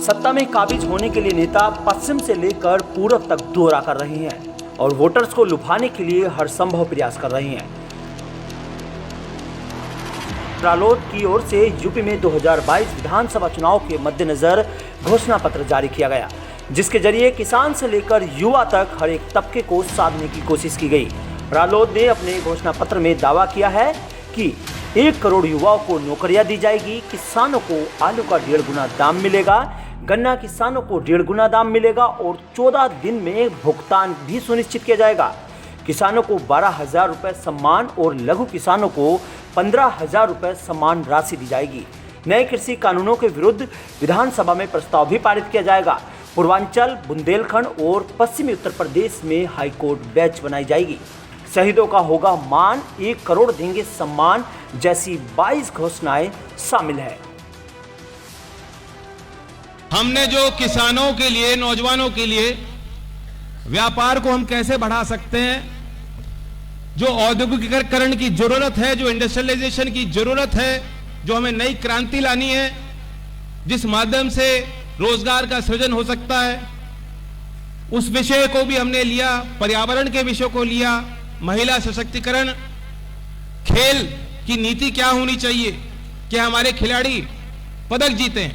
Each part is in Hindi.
सत्ता में काबिज होने के लिए नेता पश्चिम से लेकर पूर्व तक दौरा कर रहे हैं और वोटर्स को लुभाने के लिए हर संभव प्रयास कर रहे हैं। रालोद की ओर से यूपी में 2022 विधानसभा चुनाव के मद्देनजर घोषणा पत्र जारी किया गया, जिसके जरिए किसान से लेकर युवा तक हर एक तबके को साधने की कोशिश की गई। रालोद ने अपने घोषणा पत्र में दावा किया है कि 1 करोड़ युवाओं को नौकरियां दी जाएगी, किसानों को आलू का 1.5 गुना दाम मिलेगा, गन्ना किसानों को 1.5 गुना दाम मिलेगा और 14 दिन में भुगतान भी सुनिश्चित किया जाएगा। किसानों को 12,000 रुपये सम्मान और लघु किसानों को 15,000 रुपये सम्मान राशि दी जाएगी। नए कृषि कानूनों के विरुद्ध विधानसभा में प्रस्ताव भी पारित किया जाएगा। पूर्वांचल, बुंदेलखंड और पश्चिमी उत्तर प्रदेश में हाईकोर्ट बेंच बनाई जाएगी। शहीदों का होगा मान, 1 करोड़ देंगे सम्मान जैसी 22 घोषणाएं शामिल है। हमने जो किसानों के लिए, नौजवानों के लिए व्यापार को हम कैसे बढ़ा सकते हैं, जो औद्योगिकीकरण की जरूरत है, जो इंडस्ट्रियलाइजेशन की जरूरत है, जो हमें नई क्रांति लानी है, जिस माध्यम से रोजगार का सृजन हो सकता है, उस विषय को भी हमने लिया। पर्यावरण के विषय को लिया, महिला सशक्तिकरण, खेल की नीति क्या होनी चाहिए कि हमारे खिलाड़ी पदक जीते।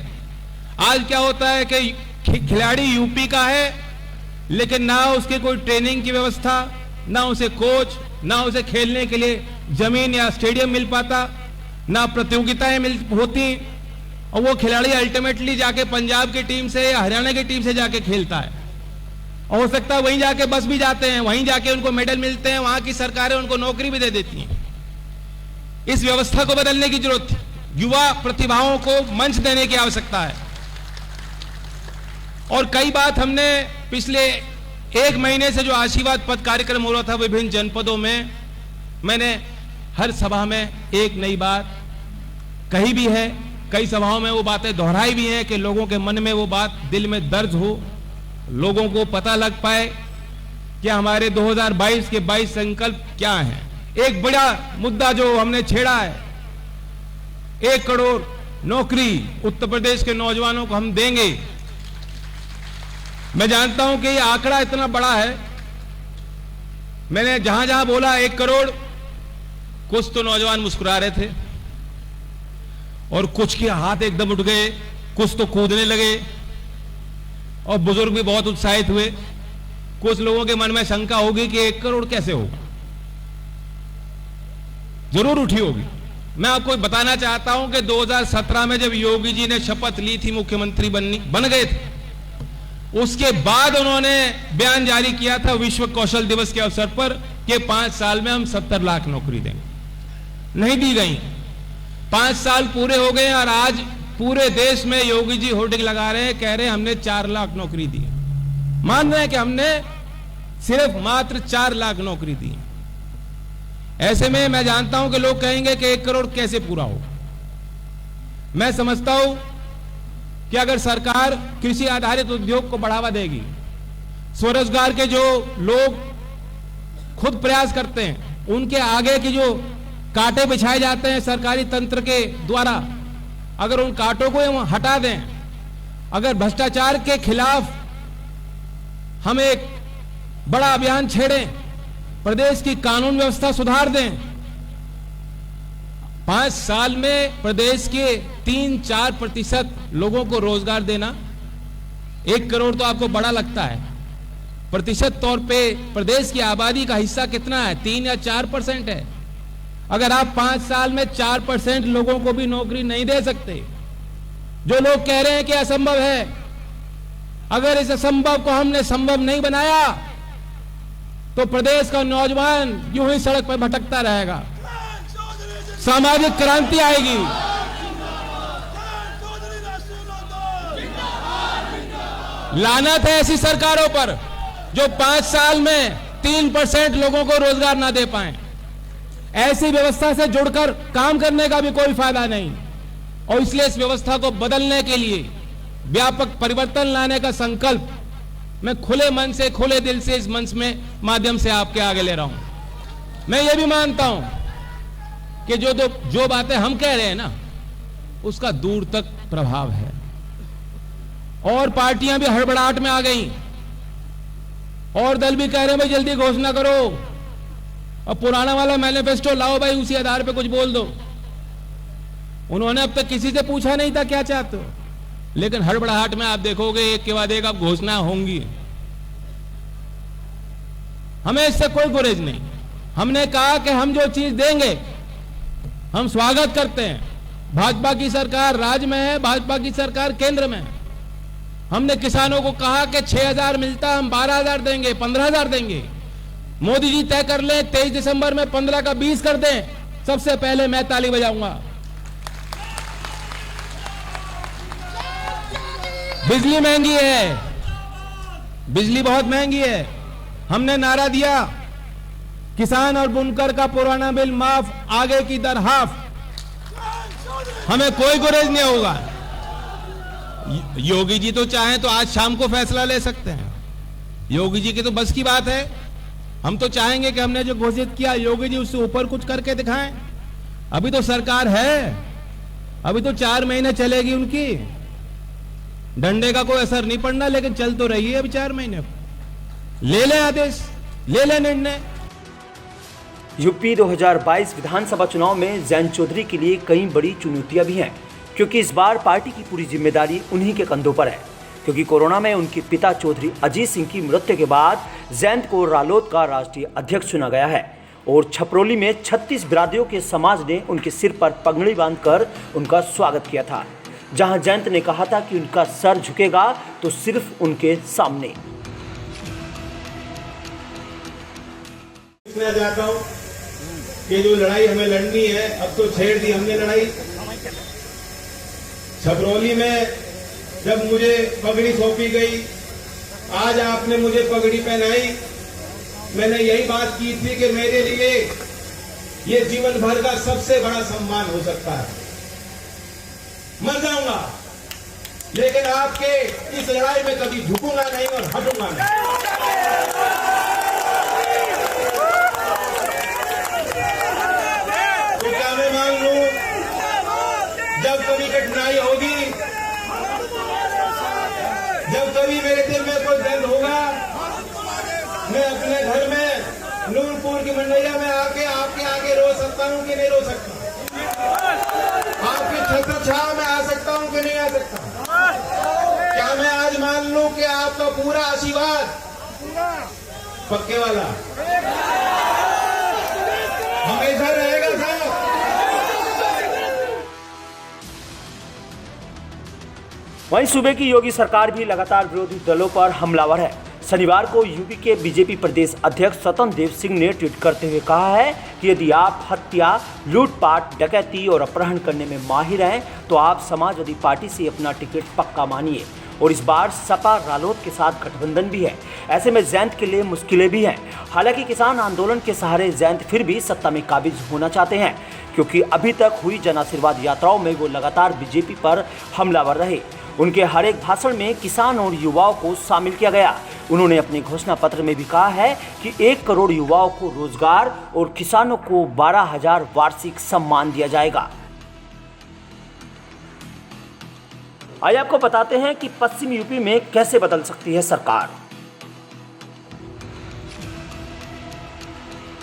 आज क्या होता है कि खिलाड़ी यूपी का है, लेकिन ना उसके कोई ट्रेनिंग की व्यवस्था, ना उसे कोच, ना उसे खेलने के लिए जमीन या स्टेडियम मिल पाता, ना प्रतियोगिताएं होती, और वो खिलाड़ी अल्टीमेटली जाके पंजाब की टीम से या हरियाणा की टीम से जाके खेलता है। और हो सकता है वहीं जाके बस भी जाते हैं, वहीं जाके उनको मेडल मिलते हैं, वहां की सरकारें उनको नौकरी भी दे देती हैं। इस व्यवस्था को बदलने की जरूरत है। युवा प्रतिभाओं को मंच देने की आवश्यकता है। और कई बात हमने पिछले 1 महीने से जो आशीर्वाद पद कार्यक्रम हो रहा था विभिन्न जनपदों में, मैंने हर सभा में एक नई बात कही भी है, कई सभाओं में वो बातें दोहराई भी हैं कि लोगों के मन में वो बात दिल में दर्ज हो, लोगों को पता लग पाए कि हमारे 2022 के 22 संकल्प क्या हैं। एक बड़ा मुद्दा जो हमने छेड़ा है, 1 करोड़ नौकरी उत्तर प्रदेश के नौजवानों को हम देंगे। मैं जानता हूं कि ये आंकड़ा इतना बड़ा है, मैंने जहां जहां बोला 1 करोड़, कुछ तो नौजवान मुस्कुरा रहे थे और कुछ के हाथ एकदम उठ गए, कुछ तो कूदने लगे और बुजुर्ग भी बहुत उत्साहित हुए। कुछ लोगों के मन में शंका होगी कि 1 करोड़ कैसे होगा, जरूर उठी होगी। मैं आपको बताना चाहता हूं कि 2017 में जब योगी जी ने शपथ ली थी, मुख्यमंत्री बन गए थे, उसके बाद उन्होंने बयान जारी किया था विश्व कौशल दिवस के अवसर पर कि 5 साल में हम 70 लाख नौकरी देंगे। नहीं दी गई। 5 साल पूरे हो गए और आज पूरे देश में योगी जी होर्डिंग लगा रहे हैं, कह रहे हैं हमने 4 लाख नौकरी दी। मान रहे हैं कि हमने सिर्फ मात्र 4 लाख नौकरी दी। ऐसे में मैं जानता हूं कि लोग कहेंगे कि 1 करोड़ कैसे पूरा हो। मैं समझता हूं कि अगर सरकार कृषि आधारित उद्योग को बढ़ावा देगी, स्वरोजगार के जो लोग खुद प्रयास करते हैं, उनके आगे की जो कांटे बिछाए जाते हैं सरकारी तंत्र के द्वारा, अगर उन कांटों को हम हटा दें, अगर भ्रष्टाचार के खिलाफ हम एक बड़ा अभियान छेड़ें, प्रदेश की कानून व्यवस्था सुधार दें, 5 साल में प्रदेश के 3-4% लोगों को रोजगार देना, 1 करोड़ तो आपको बड़ा लगता है, प्रतिशत तौर पे प्रदेश की आबादी का हिस्सा कितना है? 3 या 4% है। अगर आप 5 साल में 4% लोगों को भी नौकरी नहीं दे सकते, जो लोग कह रहे हैं कि असंभव है, अगर इस असंभव को हमने संभव नहीं बनाया तो प्रदेश का नौजवान यूं ही सड़क पर भटकता रहेगा। सामाजिक क्रांति आएगी। लानत है ऐसी सरकारों पर जो 5 साल में 3% लोगों को रोजगार ना दे पाए। ऐसी व्यवस्था से जुड़कर काम करने का भी कोई फायदा नहीं, और इसलिए इस व्यवस्था को बदलने के लिए व्यापक परिवर्तन लाने का संकल्प मैं खुले मन से, खुले दिल से इस मंच में माध्यम से आपके आगे ले रहा हूं। मैं ये भी मानता हूं कि जो बातें हम कह रहे हैं ना, उसका दूर तक प्रभाव है। और पार्टियां भी हड़बड़ाहट में आ गई और दल भी कह रहे हैं भाई जल्दी घोषणा करो और पुराना वाला मैनिफेस्टो लाओ भाई, उसी आधार पे कुछ बोल दो। उन्होंने अब तक किसी से पूछा नहीं था क्या चाहते हो, लेकिन हड़बड़ाहट में आप देखोगे एक के बाद एक अब घोषणा होंगी। हमें इससे कोई गुरेज नहीं। हमने कहा कि हम जो चीज देंगे हम स्वागत करते हैं। भाजपा की सरकार राज्य में है, भाजपा की सरकार केंद्र में है। हमने किसानों को कहा कि 6,000 मिलता, हम 12,000 देंगे, 15,000 देंगे। मोदी जी तय कर ले 23 दिसंबर में 15 का 20 कर दें, सबसे पहले मैं ताली बजाऊंगा। बिजली महंगी है, बिजली बहुत महंगी है। हमने नारा दिया किसान और बुनकर का पुराना बिल माफ, आगे की दर हाफ। हमें कोई गुरेज नहीं होगा। योगी जी तो चाहें तो आज शाम को फैसला ले सकते हैं। योगी जी की तो बस की बात है। हम तो चाहेंगे कि हमने जो घोषित किया योगी जी उससे ऊपर कुछ करके दिखाएं। अभी तो सरकार है, अभी तो 4 महीने चलेगी उनकी। डंडे का कोई असर नहीं पड़ना, लेकिन चल तो रही है अभी 4 महीने। ले ले आदेश, ले ले निर्णय। यूपी 2022 विधानसभा चुनाव में जैन चौधरी के लिए कई बड़ी चुनौतियां भी हैं, क्योंकि इस बार पार्टी की पूरी जिम्मेदारी उन्हीं के कंधों पर है। क्योंकि कोरोना में उनके पिता चौधरी अजीत सिंह की मृत्यु के बाद जैन को रालोद का राष्ट्रीय अध्यक्ष चुना गया है और छपरौली में 36 बिरादरियों के समाज ने उनके सिर पर पगड़ी बांधकर उनका स्वागत किया था, जहां जयंत ने कहा था कि उनका सर झुकेगा तो सिर्फ उनके सामने। मैं चाहता हूं कि जो लड़ाई हमें लड़नी है, अब तो छेड़ दी हमने लड़ाई। छपरौली में जब मुझे पगड़ी सौंपी गई, आज आपने मुझे पगड़ी पहनाई, मैंने यही बात की थी कि मेरे लिए ये जीवन भर का सबसे बड़ा सम्मान हो सकता है। मर जाऊंगा लेकिन आपके इस लड़ाई में कभी झुकूंगा नहीं और हटूंगा नहीं। तो क्या मैं मांग लूं, जब कभी कठिनाई होगी, जब कभी मेरे दिल में कोई दर्द होगा, मैं अपने घर में नूरपुर की मंडैया में आके आपके आगे रो सकता हूं कि नहीं रो सकता? आपकी छत्र छाया में आ सकता हूं कि नहीं आ सकता? क्या मैं आज मान लूं कि आपका पूरा आशीर्वाद पक्के वाला हमेशा रहेगा साहब? वहीं सूबे की योगी सरकार भी लगातार विरोधी दलों पर हमलावर है। शनिवार को यूपी के बीजेपी प्रदेश अध्यक्ष स्वतंत्र देव सिंह ने ट्वीट करते हुए कहा है कि यदि आप हत्या, लूटपाट, डकैती और अपहरण करने में माहिर हैं तो आप समाजवादी पार्टी से अपना टिकट पक्का मानिए। और इस बार सपा रालोद के साथ गठबंधन भी है। ऐसे में जयंत के लिए मुश्किलें भी हैं। हालांकि किसान आंदोलन के सहारे जयंत फिर भी सत्ता में काबिज होना चाहते हैं, क्योंकि अभी तक हुई जन आशीर्वाद यात्राओं में वो लगातार बीजेपी पर हमलावर रहे। उनके हर एक भाषण में किसान और युवाओं को शामिल किया गया। उन्होंने अपने घोषणा पत्र में भी कहा है कि 1 करोड़ युवाओं को रोजगार और किसानों को 12,000 वार्षिक सम्मान दिया जाएगा। आइए आपको बताते हैं कि पश्चिम यूपी में कैसे बदल सकती है सरकार।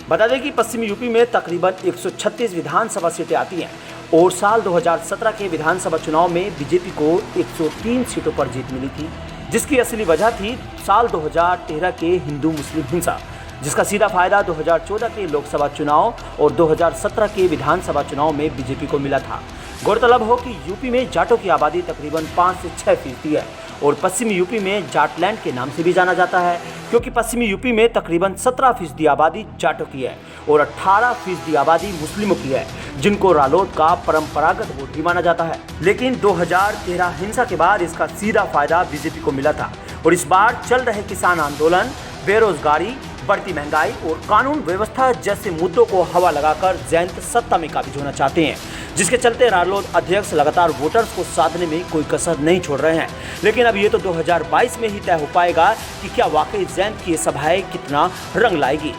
बता दें कि पश्चिम यूपी में तकरीबन 136 विधानसभा सीटें आती हैं और साल 2017 के विधानसभा चुनाव में बीजेपी को 103 सीटों पर जीत मिली थी, जिसकी असली वजह थी साल 2013 के हिंदू मुस्लिम हिंसा, जिसका सीधा फायदा 2014 के लोकसभा चुनाव और 2017 के विधानसभा चुनाव में बीजेपी को मिला था। गौरतलब हो कि यूपी में जाटों की आबादी तकरीबन 5 से 6% है और पश्चिमी यूपी में जाटलैंड के नाम से भी जाना जाता है, क्योंकि पश्चिमी यूपी में तकरीबन 17% आबादी जाटों की है और 18% आबादी मुस्लिमों की है, जिनको रालोद का परंपरागत वोट भी माना जाता है। लेकिन 2013 हिंसा के बाद इसका सीधा फायदा बीजेपी को मिला था और इस बार चल रहे किसान आंदोलन, बेरोजगारी, बढ़ती महंगाई और कानून व्यवस्था जैसे मुद्दों को हवा लगाकर जयंत सत्ता में काबिज होना चाहते हैं, जिसके चलते रालोद अध्यक्ष लगातार वोटर्स को साधने में कोई कसर नहीं छोड़ रहे हैं। लेकिन अब ये तो 2022 में ही तय हो पाएगा कि क्या वाकई जयंत की ये सभाएं कितना रंग लाएगी।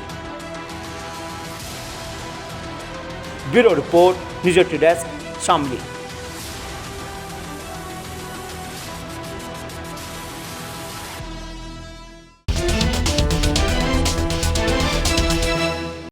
Bureau report, news desk, Shamli.